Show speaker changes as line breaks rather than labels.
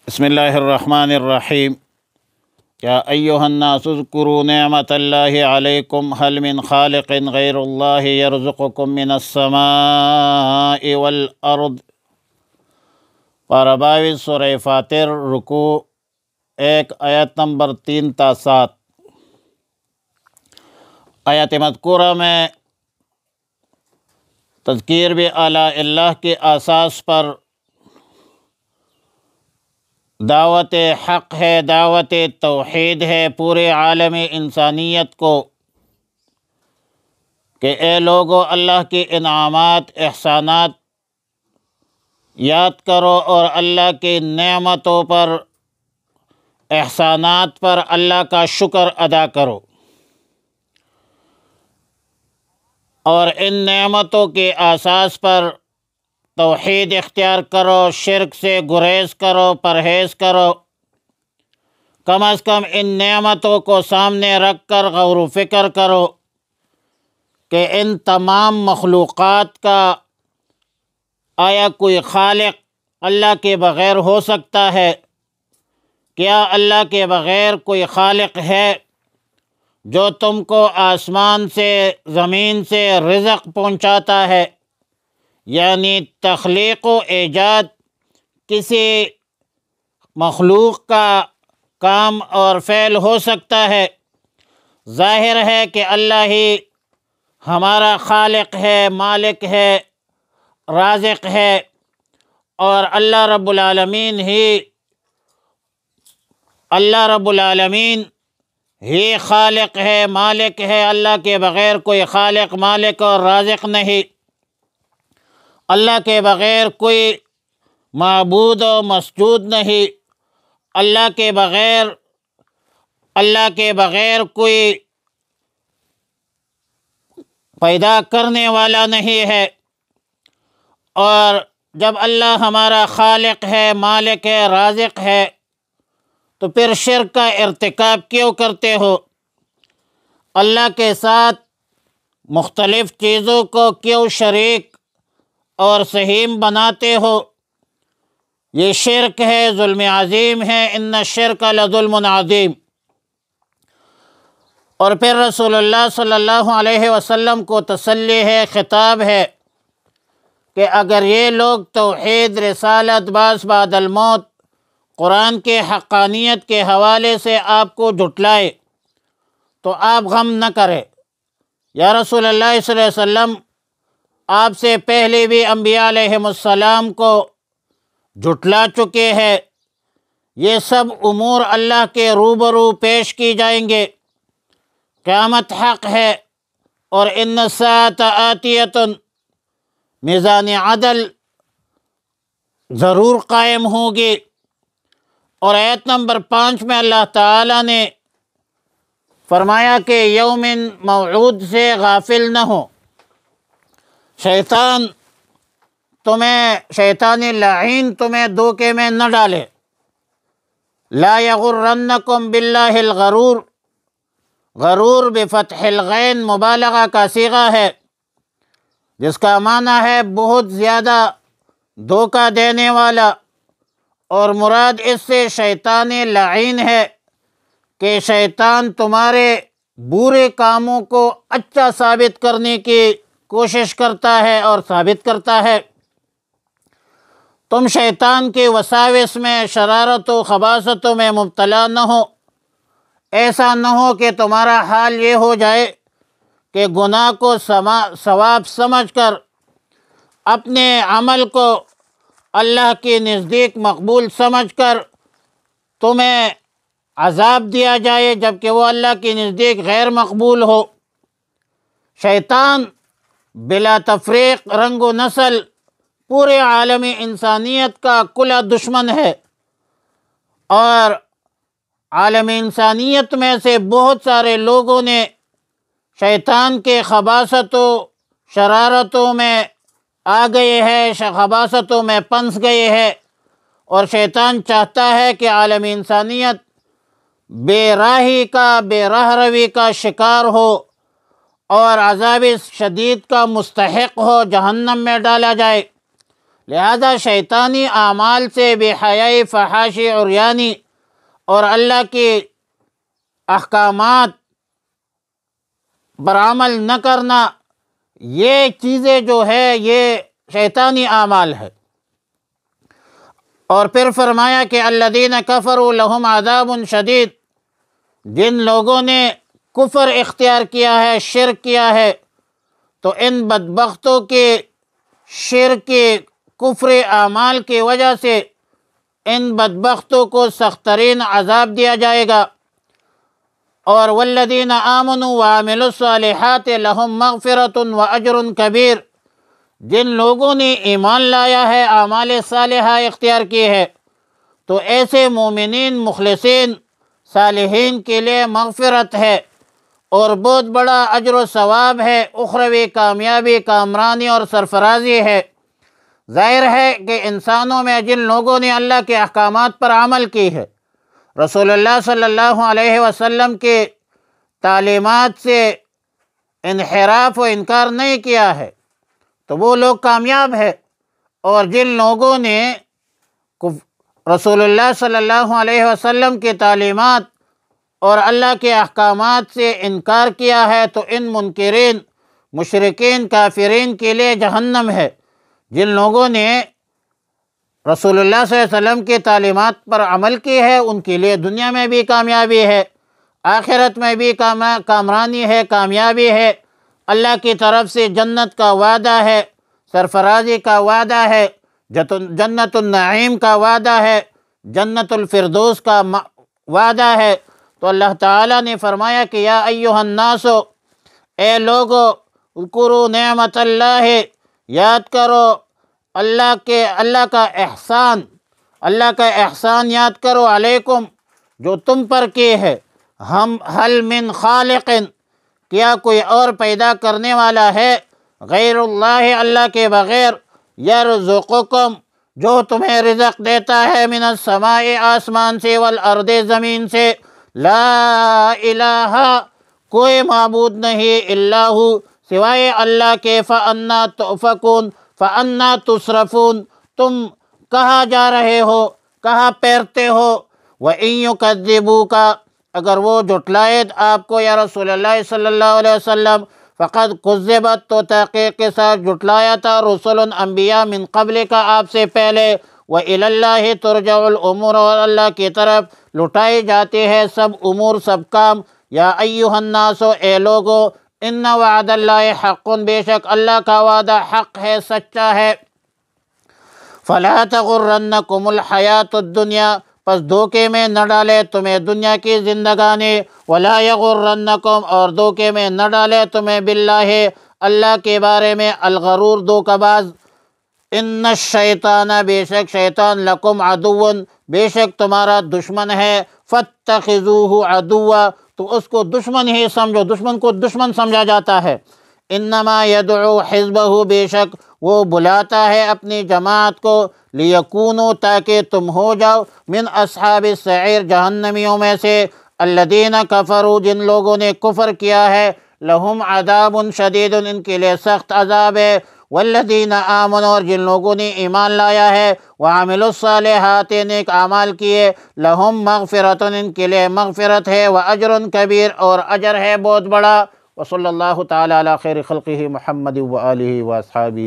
بسم اللہ الرحمن الرحیم یا ایہا الناس اذکروا نعمت اللہ علیکم هل من خالق غیر اللہ یرزقکم من السماء والارض۔ پارہ 22 سورہ فاتر، رکوع 1 آیت نمبر 3 تا 7۔ آیت مذکورہ میں تذکیر بھی اعلیٰ اللہ کے اساس پر دعوت حق ہے، دعوت توحید ہے پورے عالم انسانیت کو کہ اے لوگو اللہ کے انعامات احسانات یاد کرو اور اللہ کی نعمتوں پر احسانات پر اللہ کا شکر ادا کرو، اور ان نعمتوں کے اساس پر توحید اختیار کرو، شرک سے گریز کرو، پرہیز کرو۔ کم از کم ان نعمتوں کو سامنے رکھ کر غور و فکر کرو کہ ان تمام مخلوقات کا آیا کوئی خالق اللہ کے بغیر ہو سکتا ہے؟ کیا اللہ کے بغیر کوئی خالق ہے جو تم کو آسمان سے زمین سے رزق پہنچاتا ہے؟ یعنی تخلیق و ایجاد کسی مخلوق کا کام اور فعل ہو سکتا ہے؟ ظاہر ہے کہ اللہ ہی ہمارا خالق ہے، مالک ہے، رازق ہے، اور اللہ رب العالمین ہی خالق ہے، مالک ہے۔ اللہ کے بغیر کوئی خالق، مالک اور رازق نہیں۔ اللہ کے بغیر کوئی معبود و مسجود نہیں۔ اللہ کے بغیر کوئی پیدا کرنے والا نہیں ہے۔ اور جب اللہ ہمارا خالق ہے، مالک ہے، رازق ہے، تو پھر شرک کا ارتکاب کیوں کرتے ہو؟ اللہ کے ساتھ مختلف چیزوں کو کیوں شریک اور سہیم بناتے ہو؟ یہ شرک ہے، ظلم عظیم ہے۔ ان الشرک لظلم عظیم۔ اور پھر رسول اللہ صلی اللہ علیہ وسلم کو تسلی ہے، خطاب ہے کہ اگر یہ لوگ توحید، رسالت، بعث بعد الموت، قرآن کے حقانیت کے حوالے سے آپ کو جھٹلائے تو آپ غم نہ کریں۔ یا رسول اللہ صلی اللہ علیہ وسلم، آپ سے پہلے بھی انبیاء علیہم السلام کو جھٹلا چکے ہیں۔ یہ سب امور اللہ کے روبرو پیش کی جائیں گے۔ قیامت حق ہے، اور ان الساعۃ آتیۃ، میزان عدل ضرور قائم ہوگی۔ اور آیت نمبر 5 میں اللہ تعالیٰ نے فرمایا کہ یوم موعود سے غافل نہ ہو۔ شیطان لعین تمہیں دھوکے میں نہ ڈالے۔ لا یغرنکم باللہ الغرور، غرور بفتح الغین مبالغہ کا صیغہ ہے، جس کا معنی ہے بہت زیادہ دھوکہ دینے والا، اور مراد اس سے شیطان لعین ہے کہ شیطان تمہارے برے کاموں کو اچھا ثابت کرنے کی کوشش کرتا ہے اور ثابت کرتا ہے۔ تم شیطان کے وساوس میں، شرارت و خباثتوں میں مبتلا نہ ہو۔ ایسا نہ ہو کہ تمہارا حال یہ ہو جائے کہ گناہ کو ثواب سمجھ کر اپنے عمل کو اللہ کے نزدیک مقبول سمجھ کر تمہیں عذاب دیا جائے، جبکہ وہ اللہ کے نزدیک غیر مقبول ہو۔ شیطان بلا تفریق، رنگ و نسل، پورے عالم انسانیت کا کھلا دشمن ہے، اور عالم انسانیت میں سے بہت سارے لوگوں نے شیطان کے خباثتوں، شرارتوں میں آ گئے ہیں، خباثتوں میں پنس گئے ہیں، اور شیطان چاہتا ہے کہ عالم انسانیت بے راہ روی کا شکار ہو اور عذاب شدید کا مستحق ہو، جہنم میں ڈالا جائے۔ لہذا شیطانی اعمال سے بے حیائی، فحاشی، عریانی اور اللہ کے احکامات پر عمل نہ کرنا، یہ چیزیں جو ہے یہ شیطانی اعمال ہے۔ اور پھر فرمایا کہ الذین کفروا لہم عذاب شدید، جن لوگوں نے کفر اختیار کیا ہے، شرک کیا ہے، تو ان بدبختوں کے شرک کے کفر اعمال کی وجہ سے ان بدبختوں کو سخت ترین عذاب دیا جائے گا۔ اور والذین آمنوا وعملوا الصالحات لہم مغفرۃ واجر کبیر، جن لوگوں نے ایمان لایا ہے، اعمال صالحہ اختیار کی ہے، تو ایسے مومنین، مخلصین، صالحین کے لیے مغفرت ہے اور بہت بڑا اجر و ثواب ہے، اخروی کامیابی، کامرانی اور سرفرازی ہے۔ ظاہر ہے کہ انسانوں میں جن لوگوں نے اللہ کے احکامات پر عمل کی ہے، رسول اللہ صلی اللہ علیہ وسلم کے تعلیمات سے انحراف و انکار نہیں کیا ہے، تو وہ لوگ کامیاب ہے۔ اور جن لوگوں نے رسول اللہ صلی اللہ علیہ وسلم کی تعلیمات اور اللہ کے احکامات سے انکار کیا ہے، تو ان منکرین، مشرکین، کافرین کے لیے جہنم ہے۔ جن لوگوں نے رسول اللہ صلی اللہ علیہ وسلم کی تعلیمات پر عمل کی ہے، ان کے لیے دنیا میں بھی کامیابی ہے، آخرت میں بھی کامرانی ہے، کامیابی ہے۔ اللہ کی طرف سے جنت کا وعدہ ہے، سرفرازی کا وعدہ ہے، جنت النعیم کا وعدہ ہے، جنت الفردوس کا وعدہ ہے۔ تو اللہ تعالیٰ نے فرمایا کہ یا ایہا الناس، اے لوگو، اذکروا نعمت اللہ، یاد کرو اللہ کا احسان یاد کرو، علیکم، جو تم پر کی ہے، حل من خالق، کیا کوئی اور پیدا کرنے والا ہے غیر اللہ کے بغیر، یرزقکم، جو تمہیں رزق دیتا ہے، من السماء، آسمان سے، والارض، زمین سے، لا الہ، کوئی معبود نہیں، الا ہو، سوائے اللہ کے، فانا تؤفکون، فانا تصرفون، تم کہاں جا رہے ہو، کہاں پھیرتے ہو۔ وَإِن يُكَذِّبُوكَ، اگر وہ جھٹلائے آپ کو یا رسول اللہ صلی اللہ علیہ وسلم، فقد کذبت، تو تحقیق کے ساتھ جھٹلایا تھا، رسل، انبیاء، من قبل کا، آپ سے پہلے، وَإِلَى اللَّهِ تُرْجَعُ الْأُمُورُ، اور اللہ کی طرف لٹائی جاتی ہے سب امور، سب کام۔ یا ایہا الناس، اے لوگو، ان وعد اللہ حق، بے شک اللہ کا وعدہ حق ہے، سچا ہے۔ فلا تغرنکم الحیات الدنیا، پس دھوکے میں نہ ڈالے تمہیں دنیا کی زندگانی، ولا یغرنکم، اور دھوکے میں نہ ڈالے تمہیں باللہ، اللہ کے بارے میں، الغرور، دھوکہ باز۔ ان الشیطان، بے شک شیطان، لکم عدو، بے شک تمہارا دشمن ہے، فاتخذوہ عدوا، تو اس کو دشمن ہی سمجھو، دشمن کو دشمن سمجھا جاتا ہے۔ انما یدعو حزبہ، بے شک وہ بلاتا ہے اپنی جماعت کو، لیکونوا، تاکہ تم ہو جاؤ، من اصحاب السعیر، جہنمیوں میں سے، الذین کفروا، جن لوگوں نے کفر کیا ہے، لہم عذاب شدید، ان کے لیے سخت عذاب ہے، والذین آمنوا، اور جن لوگوں نے ایمان لایا ہے، وعملوا الصالحات، نیک اعمال کیے، لہم مغفرۃ، ان کے لیے مغفرت ہے، واجر کبیر، اور اجر ہے بہت بڑا۔ وصلی اللہ تعالی علی خیر خلقہ محمد وآلہ واصحابہ۔